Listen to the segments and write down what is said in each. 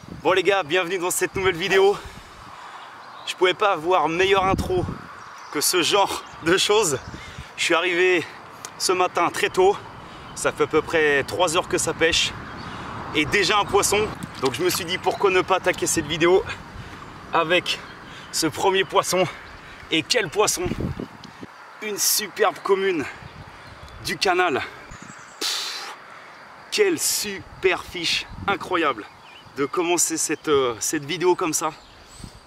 Bon les gars, bienvenue dans cette nouvelle vidéo. Je pouvais pas avoir meilleure intro que ce genre de choses. Je suis arrivé ce matin très tôt. Ça fait à peu près 3 heures que ça pêche. Et déjà un poisson. Donc je me suis dit pourquoi ne pas attaquer cette vidéo avec ce premier poisson. Et quel poisson! Une superbe commune du canal. Quelle super fiche, incroyable de commencer cette vidéo comme ça.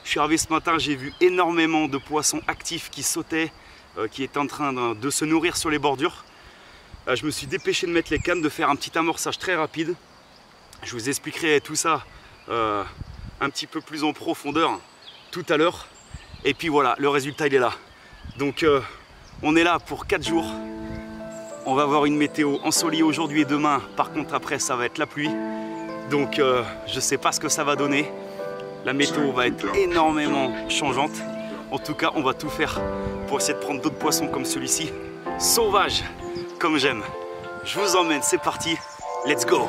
Je suis arrivé ce matin, j'ai vu énormément de poissons actifs qui sautaient, qui étaient en train de se nourrir sur les bordures. Je me suis dépêché de mettre les cannes, de faire un petit amorçage très rapide. Je vous expliquerai tout ça un petit peu plus en profondeur tout à l'heure. Et puis voilà, le résultat il est là. Donc on est là pour 4 jours. On va avoir une météo ensoleillée aujourd'hui et demain. Par contre après ça va être la pluie. Donc je ne sais pas ce que ça va donner. La météo va être énormément changeante. En tout cas on va tout faire pour essayer de prendre d'autres poissons comme celui-ci. Sauvage comme j'aime. Je vous emmène, c'est parti. Let's go!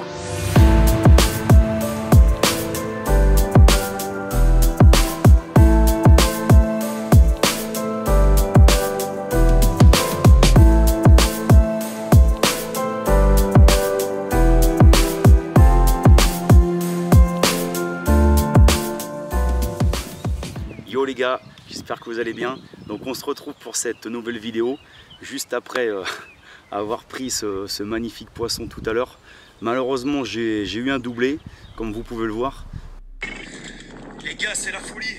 Yo les gars, j'espère que vous allez bien. Donc on se retrouve pour cette nouvelle vidéo juste après avoir pris ce magnifique poisson tout à l'heure. Malheureusement j'ai eu un doublé comme vous pouvez le voir. Les gars, c'est la folie.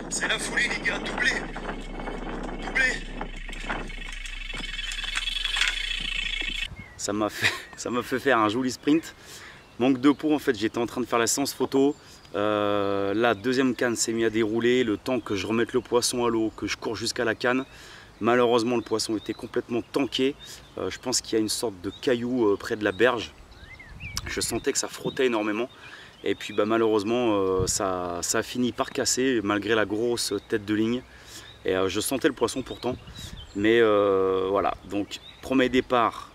C'est la folie les gars, doublé. Doublé. Ça m'a fait faire un joli sprint. Manque de peau en fait, j'étais en train de faire la séance photo. La deuxième canne s'est mise à dérouler, le temps que je remette le poisson à l'eau, que je cours jusqu'à la canne. Malheureusement le poisson était complètement tanké. Je pense qu'il y a une sorte de caillou près de la berge. Je sentais que ça frottait énormément. Et puis malheureusement ça a fini par casser malgré la grosse tête de ligne. Et je sentais le poisson pourtant. Mais voilà, donc premier départ,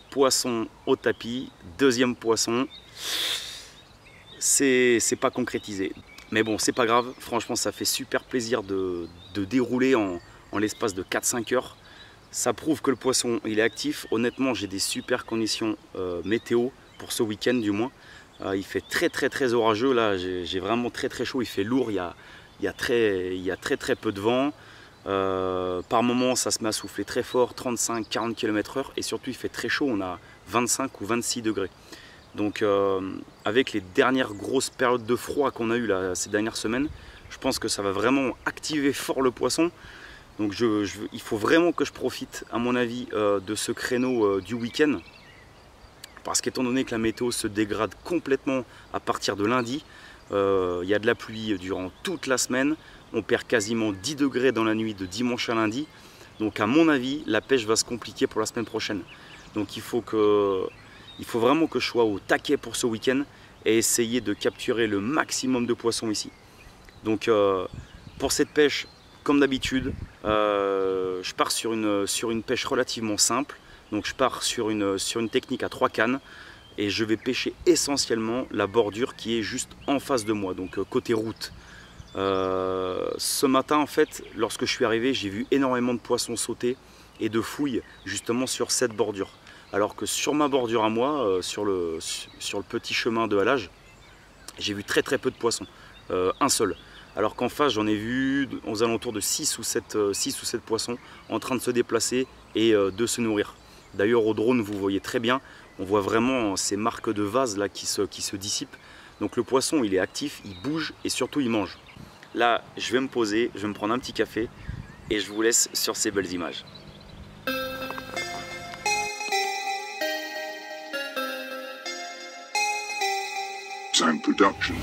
poisson au tapis. Deuxième poisson. C'est pas concrétisé, mais bon c'est pas grave, franchement ça fait super plaisir de dérouler en l'espace de 4-5 heures. Ça prouve que le poisson il est actif. Honnêtement j'ai des super conditions météo pour ce week-end du moins. Il fait très orageux là, j'ai vraiment très chaud, il fait lourd, il y a très peu de vent. Par moment ça se met à souffler très fort, 35-40 km/h, et surtout il fait très chaud, on a 25 ou 26 degrés. Donc avec les dernières grosses périodes de froid qu'on a eues ces dernières semaines, je pense que ça va vraiment activer fort le poisson. Donc il faut vraiment que je profite à mon avis de ce créneau du week-end. Parce qu'étant donné que la météo se dégrade complètement à partir de lundi, il y a de la pluie durant toute la semaine, on perd quasiment 10 degrés dans la nuit de dimanche à lundi. Donc à mon avis la pêche va se compliquer pour la semaine prochaine. Donc il faut vraiment que je sois au taquet pour ce week-end et essayer de capturer le maximum de poissons ici. Donc pour cette pêche, comme d'habitude, je pars sur une pêche relativement simple. Donc je pars sur une technique à 3 cannes et je vais pêcher essentiellement la bordure qui est juste en face de moi, donc côté route. Ce matin en fait, lorsque je suis arrivé, j'ai vu énormément de poissons sauter et de fouilles justement sur cette bordure. Alors que sur ma bordure à moi, sur le petit chemin de halage, j'ai vu très peu de poissons, un seul. Alors qu'en face j'en ai vu aux alentours de 6 ou 7 poissons en train de se déplacer et de se nourrir. D'ailleurs au drone vous voyez très bien, on voit vraiment ces marques de vase là qui se dissipent. Donc le poisson il est actif, il bouge et surtout il mange. Là je vais me poser, je vais me prendre un petit café et je vous laisse sur ces belles images. Sound production.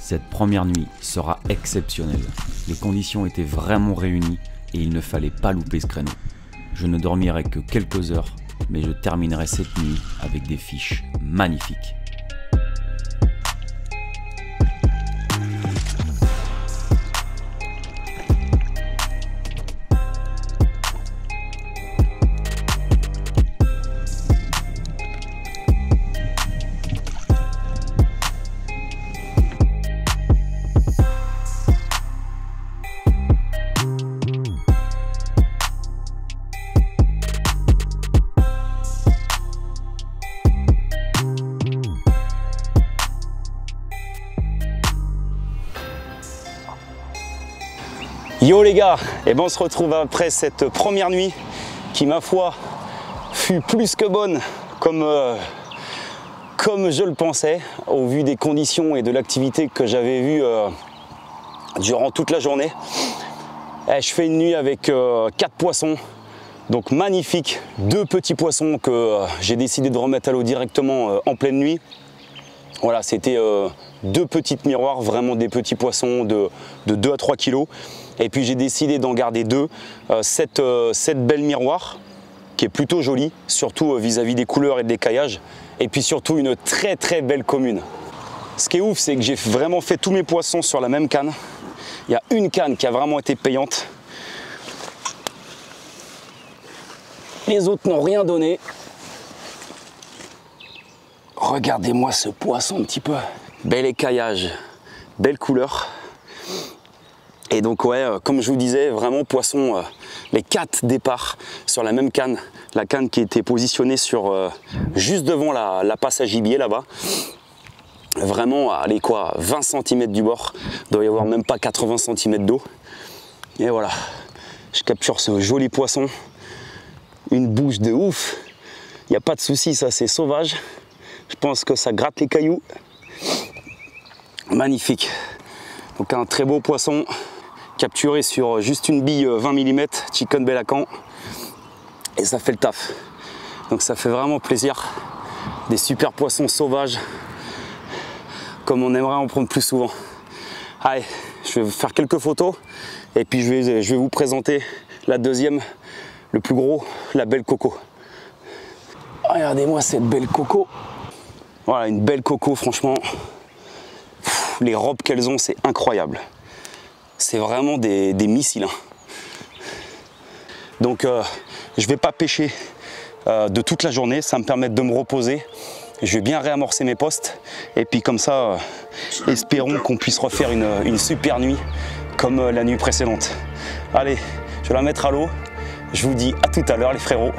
Cette première nuit sera exceptionnelle. Les conditions étaient vraiment réunies et il ne fallait pas louper ce créneau. Je ne dormirai que quelques heures, mais je terminerai cette nuit avec des fiches magnifiques. Yo les gars, et ben on se retrouve après cette première nuit qui ma foi fut plus que bonne comme je le pensais au vu des conditions et de l'activité que j'avais vue durant toute la journée. Je fais une nuit avec 4 poissons, donc magnifique, 2 petits poissons que j'ai décidé de remettre à l'eau directement en pleine nuit. Voilà, c'était 2 petites miroirs, vraiment des petits poissons de 2 à 3 kilos. Et puis j'ai décidé d'en garder 2. Cette belle miroir, qui est plutôt jolie, surtout vis-à-vis des couleurs et des caillages. Et puis surtout une très très belle commune. Ce qui est ouf, c'est que j'ai vraiment fait tous mes poissons sur la même canne. Il y a une canne qui a vraiment été payante. Les autres n'ont rien donné. Regardez-moi ce poisson un petit peu. Bel écaillage, belle couleur. Et donc ouais, comme je vous disais, vraiment poisson, les 4 départs sur la même canne. La canne qui était positionnée sur juste devant la passe à gibier là-bas. Vraiment, allez quoi, 20 cm du bord. Il doit y avoir même pas 80 cm d'eau. Et voilà, je capture ce joli poisson. Une bouche de ouf. Il n'y a pas de souci, ça c'est sauvage. Je pense que ça gratte les cailloux. Magnifique. Donc un très beau poisson capturé sur juste une bille 20 mm Chicken Belacan. Et ça fait le taf. Donc ça fait vraiment plaisir. Des super poissons sauvages. Comme on aimerait en prendre plus souvent. Allez, je vais faire quelques photos. Et puis je vais vous présenter la deuxième, le plus gros, la belle coco. Regardez-moi cette belle coco. Voilà, une belle coco, franchement. Les robes qu'elles ont, c'est incroyable. C'est vraiment des missiles. Hein. Donc, je ne vais pas pêcher de toute la journée. Ça me permet de me reposer. Je vais bien réamorcer mes postes. Et puis comme ça, espérons qu'on puisse refaire une super nuit comme la nuit précédente. Allez, je vais la mettre à l'eau. Je vous dis à tout à l'heure les frérots.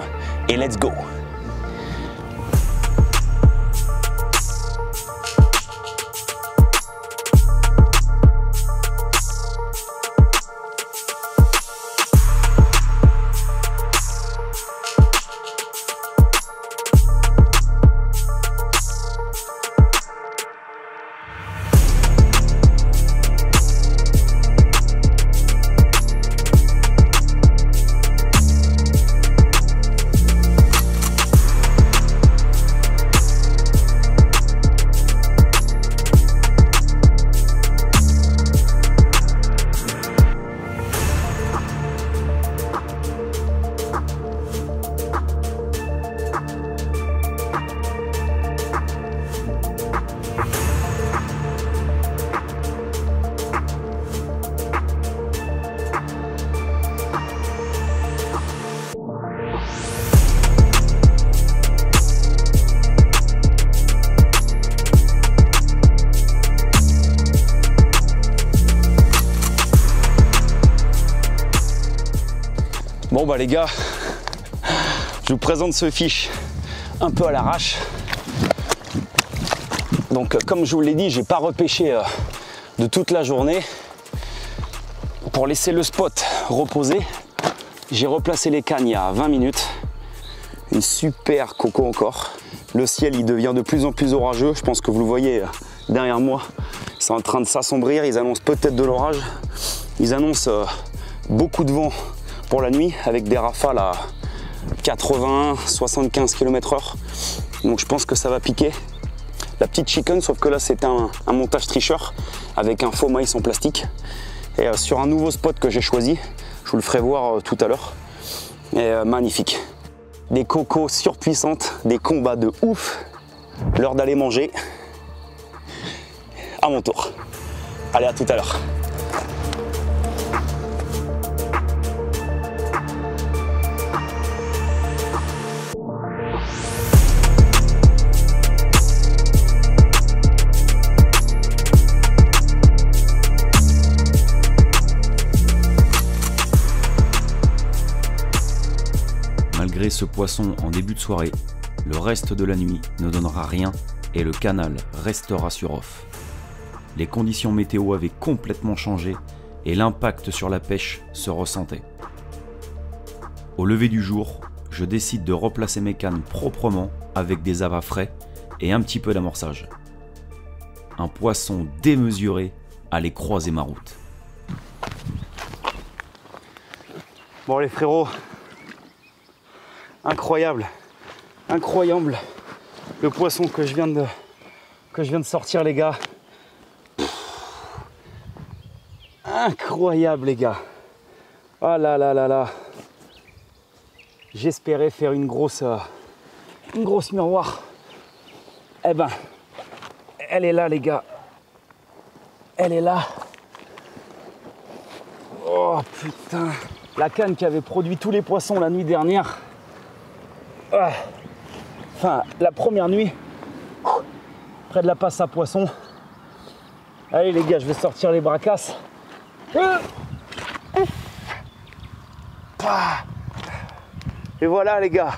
Et let's go! Bon bah les gars, je vous présente ce fiche un peu à l'arrache. Donc comme je vous l'ai dit, j'ai pas repêché de toute la journée. Pour laisser le spot reposer, j'ai replacé les cannes il y a 20 minutes. Une super coco encore. Le ciel il devient de plus en plus orageux, je pense que vous le voyez derrière moi. C'est en train de s'assombrir, ils annoncent peut-être de l'orage. Ils annoncent beaucoup de vent pour la nuit avec des rafales à 80-75 km/h. Donc je pense que ça va piquer. la petite chicken, sauf que là c'était un montage tricheur avec un faux maïs en plastique. Et sur un nouveau spot que j'ai choisi, je vous le ferai voir tout à l'heure. Et magnifique. Des cocos surpuissantes, des combats de ouf. L'heure d'aller manger. À mon tour. Allez, à tout à l'heure. Malgré ce poisson en début de soirée, le reste de la nuit ne donnera rien et le canal restera sur off. Les conditions météo avaient complètement changé et l'impact sur la pêche se ressentait. Au lever du jour, je décide de replacer mes cannes proprement avec des abats frais et un petit peu d'amorçage. Un poisson démesuré allait croiser ma route. Bon les frérots, incroyable, incroyable le poisson que je viens de sortir les gars. Incroyable les gars. Ah là là là là. J'espérais faire une grosse miroir. Eh ben, elle est là les gars. Elle est là. Oh putain. La canne qui avait produit tous les poissons la nuit dernière. Enfin, la première nuit, près de la passe à poissons. Allez les gars, je vais sortir les bracasses. Et voilà les gars,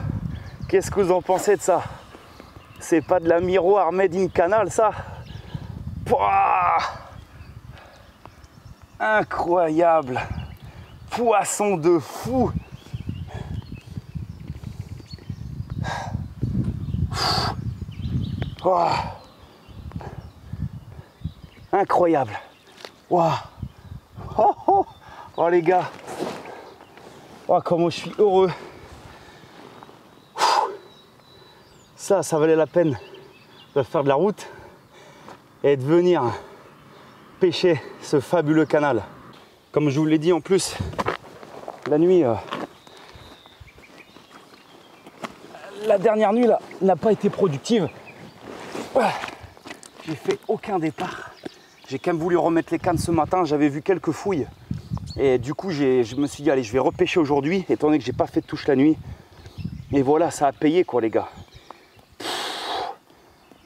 qu'est-ce que vous en pensez de ça? C'est pas de la miroir made in canal ça? Incroyable, poisson de fou. Incroyable. Wow. Oh les gars. Oh comment je suis heureux. Ça valait la peine de faire de la route et de venir pêcher ce fabuleux canal. Comme je vous l'ai dit en plus, la nuit, la dernière nuit là n'a pas été productive. J'ai fait aucun départ. J'ai quand même voulu remettre les cannes ce matin, j'avais vu quelques fouilles. Et du coup, je me suis dit, allez, je vais repêcher aujourd'hui, étant donné que j'ai pas fait de touche la nuit. Et voilà, ça a payé quoi, les gars.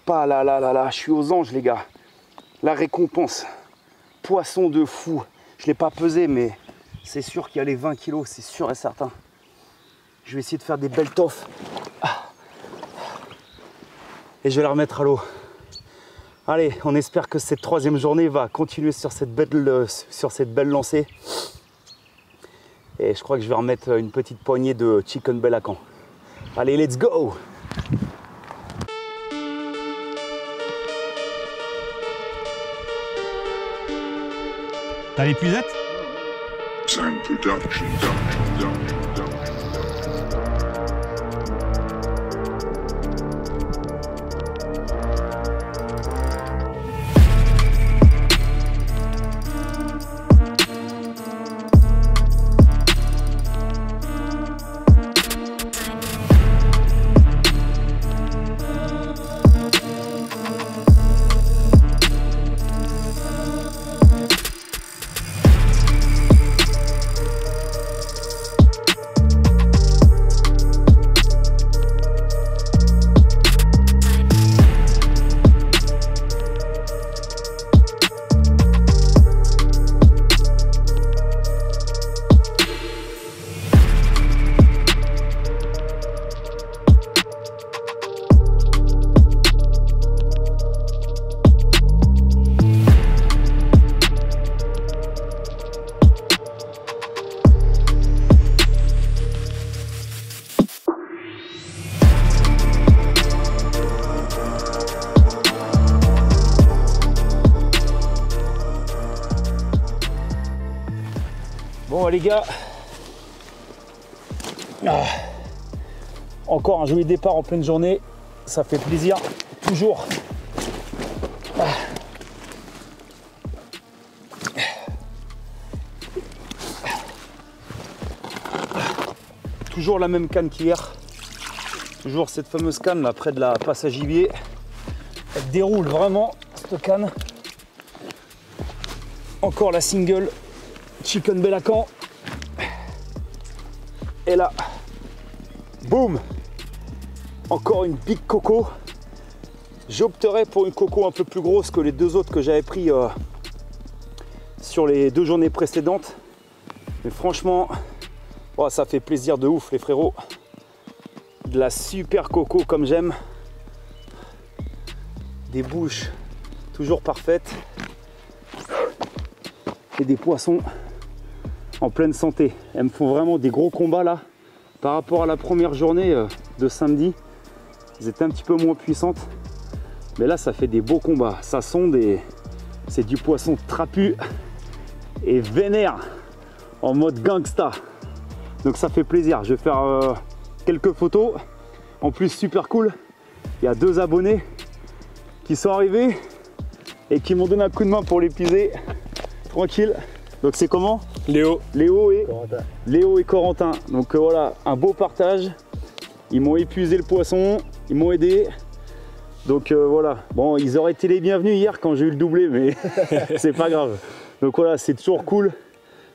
Pas là, là, là, là, je suis aux anges, les gars. La récompense. Poisson de fou. Je l'ai pas pesé, mais c'est sûr qu'il y a les 20 kilos, c'est sûr et certain. Je vais essayer de faire des belles toffes. Et je vais la remettre à l'eau. Allez, on espère que cette troisième journée va continuer sur cette belle lancée. Et je crois que je vais remettre une petite poignée de chicken belacan. Allez, let's go! T'as l'épuisette? Sound production. Bon les gars, encore un joli départ en pleine journée, ça fait plaisir toujours toujours la même canne qu'hier. Toujours cette fameuse canne là près de la passe à gibier. Elle déroule vraiment cette canne. Encore la single Chicken Bellacan. Et là, boum, encore une big coco. J'opterais pour une coco un peu plus grosse que les deux autres que j'avais pris sur les 2 journées précédentes. Mais franchement, oh, ça fait plaisir de ouf les frérots. De la super coco comme j'aime. Des bouches toujours parfaites. Et des poissons en pleine santé. Elles me font vraiment des gros combats là. Par rapport à la première journée de samedi, elles étaient un petit peu moins puissantes. Mais là, ça fait des beaux combats. Ça sonde et c'est du poisson trapu et vénère en mode gangsta. Donc ça fait plaisir. Je vais faire quelques photos. En plus, super cool. Il y a 2 abonnés qui sont arrivés et qui m'ont donné un coup de main pour l'épuiser. Tranquille. Donc c'est comment? Léo et Corentin. Donc voilà, un beau partage. Ils m'ont épuisé le poisson, ils m'ont aidé. Donc voilà, bon, ils auraient été les bienvenus hier quand j'ai eu le doublé, mais c'est pas grave. Donc voilà, c'est toujours cool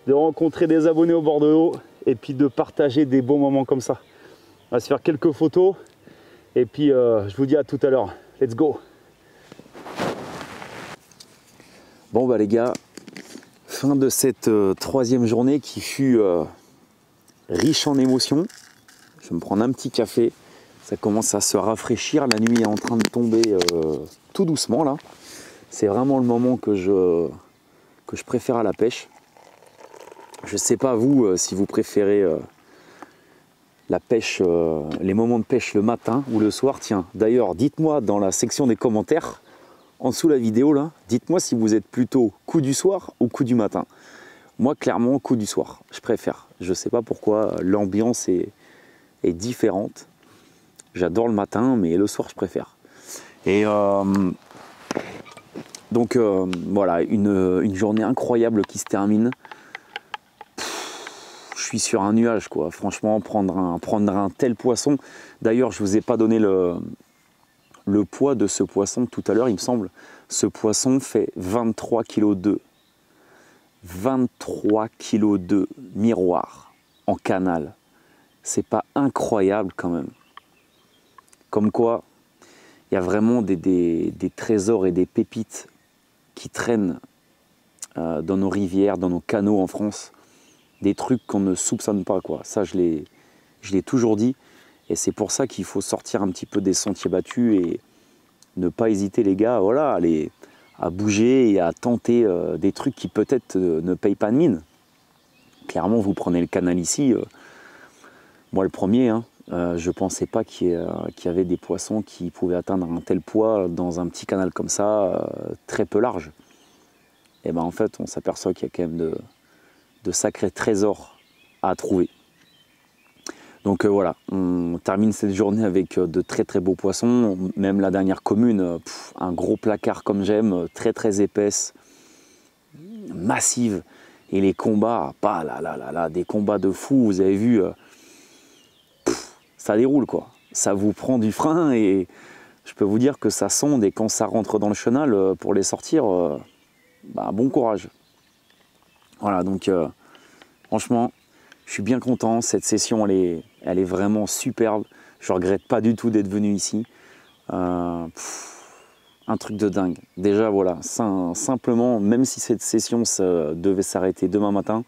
de rencontrer des abonnés au bord de l'eau et puis de partager des beaux moments comme ça. On va se faire quelques photos et puis je vous dis à tout à l'heure. Let's go. Bon bah les gars, fin de cette 3e journée qui fut riche en émotions. Je vais me prendre un petit café. Ça commence à se rafraîchir. La nuit est en train de tomber tout doucement là. C'est vraiment le moment que je préfère à la pêche. Je ne sais pas vous si vous préférez la pêche, les moments de pêche le matin ou le soir. Tiens, d'ailleurs, dites-moi dans la section des commentaires, en dessous de la vidéo là, dites-moi si vous êtes plutôt coup du soir ou coup du matin. Moi, clairement, coup du soir, je préfère. Je ne sais pas pourquoi, l'ambiance est différente. J'adore le matin, mais le soir, je préfère. Et donc, voilà, une journée incroyable qui se termine. Je suis sur un nuage, quoi. Franchement, prendre un tel poisson. D'ailleurs, je ne vous ai pas donné le poids de ce poisson tout à l'heure, il me semble. Ce poisson fait 23,2 kg. 23,2 kg miroir en canal. C'est pas incroyable quand même. Comme quoi, il y a vraiment des trésors et des pépites qui traînent dans nos rivières, dans nos canaux en France. Des trucs qu'on ne soupçonne pas, quoi. Ça, je l'ai toujours dit. Et c'est pour ça qu'il faut sortir un petit peu des sentiers battus et ne pas hésiter, les gars, voilà, à bouger et à tenter des trucs qui peut-être ne payent pas de mine. Clairement, vous prenez le canal ici. Moi, le premier, hein, je ne pensais pas qu'il y avait des poissons qui pouvaient atteindre un tel poids dans un petit canal comme ça, très peu large. Et ben en fait, on s'aperçoit qu'il y a quand même de sacrés trésors à trouver. Donc voilà, on termine cette journée avec de très très beaux poissons. Même la dernière commune, un gros placard comme j'aime, très très épaisse, massive. Et les combats, pas là, des combats de fou, vous avez vu, ça déroule quoi. Ça vous prend du frein et je peux vous dire que ça sonde et quand ça rentre dans le chenal pour les sortir, bah, bon courage. Voilà, donc franchement, je suis bien content. Cette session, elle est vraiment superbe. Je ne regrette pas du tout d'être venu ici. Un truc de dingue. Déjà, voilà, simplement, même si cette session devait s'arrêter demain matin,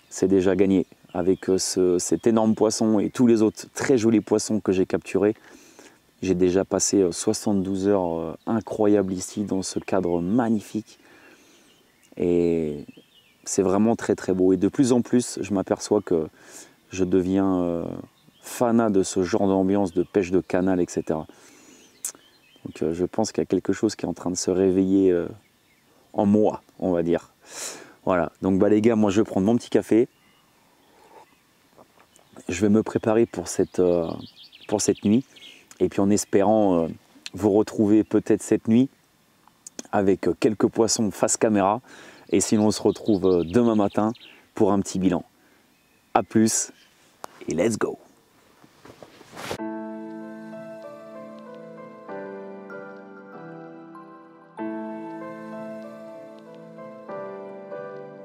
c'est déjà gagné. Avec cet énorme poisson et tous les autres très jolis poissons que j'ai capturés, j'ai déjà passé 72 heures incroyables ici, dans ce cadre magnifique. Et c'est vraiment très très beau. Et de plus en plus, je m'aperçois que je deviens fanat de ce genre d'ambiance, de pêche de canal, etc. Donc je pense qu'il y a quelque chose qui est en train de se réveiller en moi, on va dire. Voilà, donc bah les gars, moi je vais prendre mon petit café. Je vais me préparer pour cette nuit. Et puis en espérant vous retrouver peut-être cette nuit avec quelques poissons face caméra. Et sinon on se retrouve demain matin pour un petit bilan. A plus et let's go.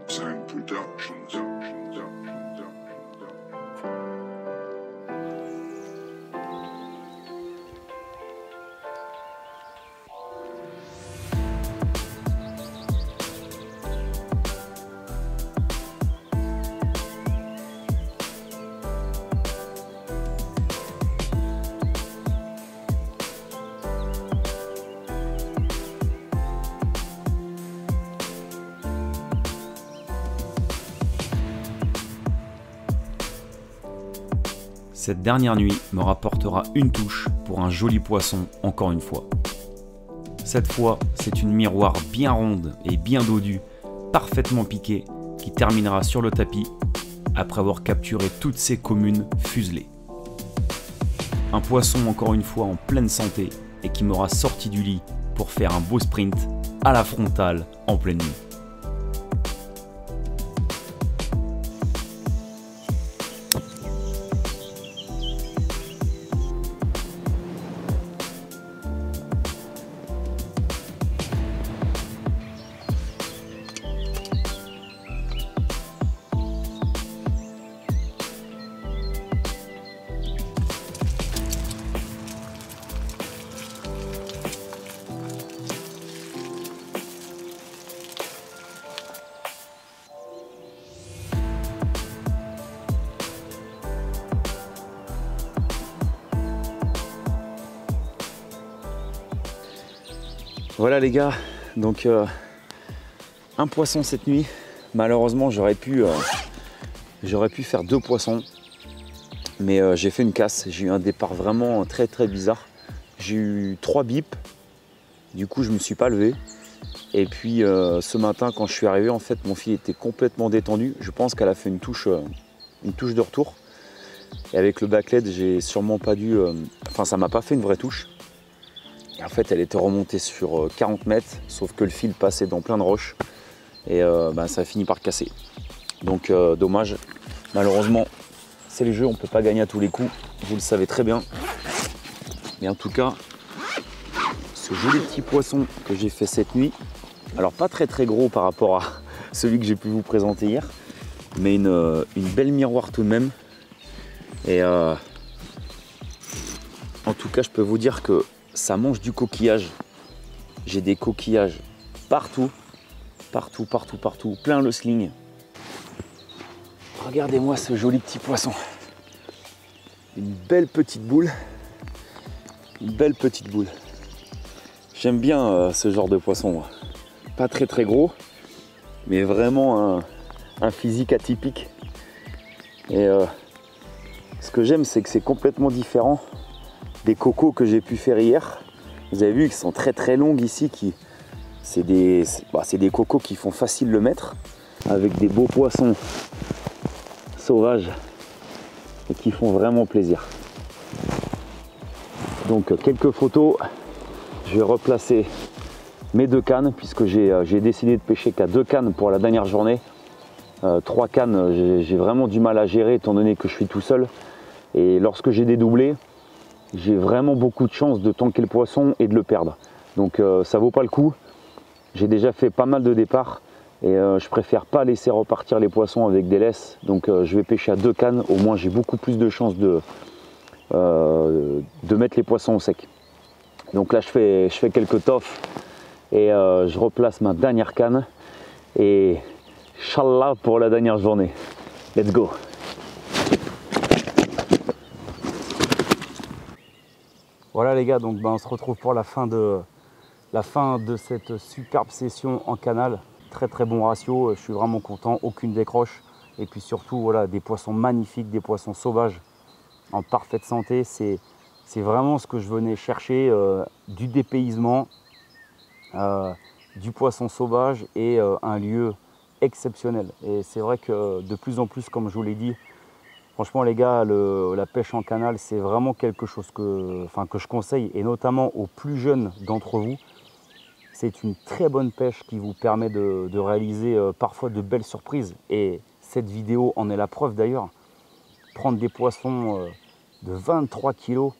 Sound Productions. Cette dernière nuit me rapportera une touche pour un joli poisson encore une fois. Cette fois, c'est une miroir bien ronde et bien dodue, parfaitement piquée, qui terminera sur le tapis après avoir capturé toutes ces communes fuselées. Un poisson encore une fois en pleine santé et qui m'aura sorti du lit pour faire un beau sprint à la frontale en pleine nuit. Voilà les gars, donc un poisson cette nuit. Malheureusement j'aurais pu faire 2 poissons, mais j'ai fait une casse. J'ai eu un départ vraiment très bizarre. J'ai eu 3 bips, du coup je me suis pas levé. Et puis ce matin quand je suis arrivé, en fait mon fil était complètement détendu. Je pense qu'elle a fait une touche de retour. Et avec le backlead, j'ai sûrement pas dû, enfin ça m'a pas fait une vraie touche. En fait, elle était remontée sur 40 mètres, sauf que le fil passait dans plein de roches et ça a fini par casser. Donc dommage. Malheureusement, c'est le jeu, on ne peut pas gagner à tous les coups, vous le savez très bien. Mais en tout cas, ce joli petit poisson que j'ai fait cette nuit, alors pas très gros par rapport à celui que j'ai pu vous présenter hier, mais une belle miroir tout de même. Et en tout cas, je peux vous dire que ça mange du coquillage. J'ai des coquillages partout, plein le sling. Regardez-moi ce joli petit poisson. Une belle petite boule. J'aime bien ce genre de poisson, moi. Pas très gros, mais vraiment un physique atypique. Et ce que j'aime, c'est que c'est complètement différent des cocos que j'ai pu faire hier. Vous avez vu qu'ils sont très longues ici, c'est des cocos qui font facile le mettre, avec des beaux poissons sauvages et qui font vraiment plaisir. Donc quelques photos, je vais replacer mes 2 cannes puisque j'ai décidé de pêcher qu'à 2 cannes pour la dernière journée. 3 cannes, j'ai vraiment du mal à gérer étant donné que je suis tout seul, et lorsque j'ai dédoublé, j'ai vraiment beaucoup de chance de tanker le poisson et de le perdre. Donc ça vaut pas le coup. J'ai déjà fait pas mal de départs et je préfère pas laisser repartir les poissons avec des laisses. Donc je vais pêcher à 2 cannes, au moins j'ai beaucoup plus de chances de mettre les poissons au sec. Donc là je fais quelques toffes et je replace ma dernière canne et Inch'Allah pour la dernière journée. Let's go! Voilà les gars, donc on se retrouve pour la fin de cette superbe session en canal. Très bon ratio, je suis vraiment content, aucune décroche. Et puis surtout, voilà, des poissons magnifiques, des poissons sauvages en parfaite santé. C'est vraiment ce que je venais chercher, du dépaysement, du poisson sauvage et un lieu exceptionnel. Et c'est vrai que de plus en plus, comme je vous l'ai dit, franchement les gars, la pêche en canal, c'est vraiment quelque chose que je conseille, et notamment aux plus jeunes d'entre vous. C'est une très bonne pêche qui vous permet de réaliser parfois de belles surprises. Et cette vidéo en est la preuve d'ailleurs. prendre des poissons de 23 kg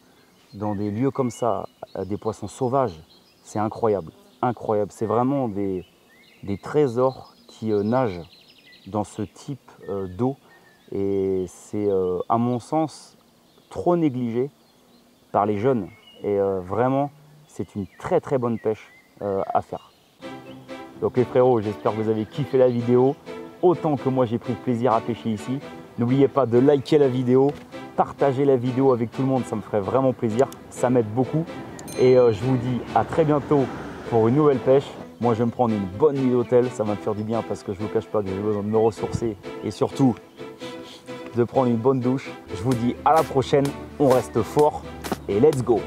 dans des lieux comme ça, des poissons sauvages, c'est incroyable, incroyable. C'est vraiment des trésors qui nagent dans ce type d'eau et c'est à mon sens trop négligé par les jeunes et vraiment c'est une très très bonne pêche à faire. Donc les frérots, j'espère que vous avez kiffé la vidéo autant que moi j'ai pris plaisir à pêcher ici. N'oubliez pas de liker la vidéo, partager la vidéo avec tout le monde, ça me ferait vraiment plaisir, ça m'aide beaucoup. Et je vous dis à très bientôt pour une nouvelle pêche. Moi je vais me prendre une bonne nuit d'hôtel, ça va me faire du bien parce que je ne vous cache pas que j'ai besoin de me ressourcer et surtout de prendre une bonne douche. Je vous dis à la prochaine, on reste fort et let's go!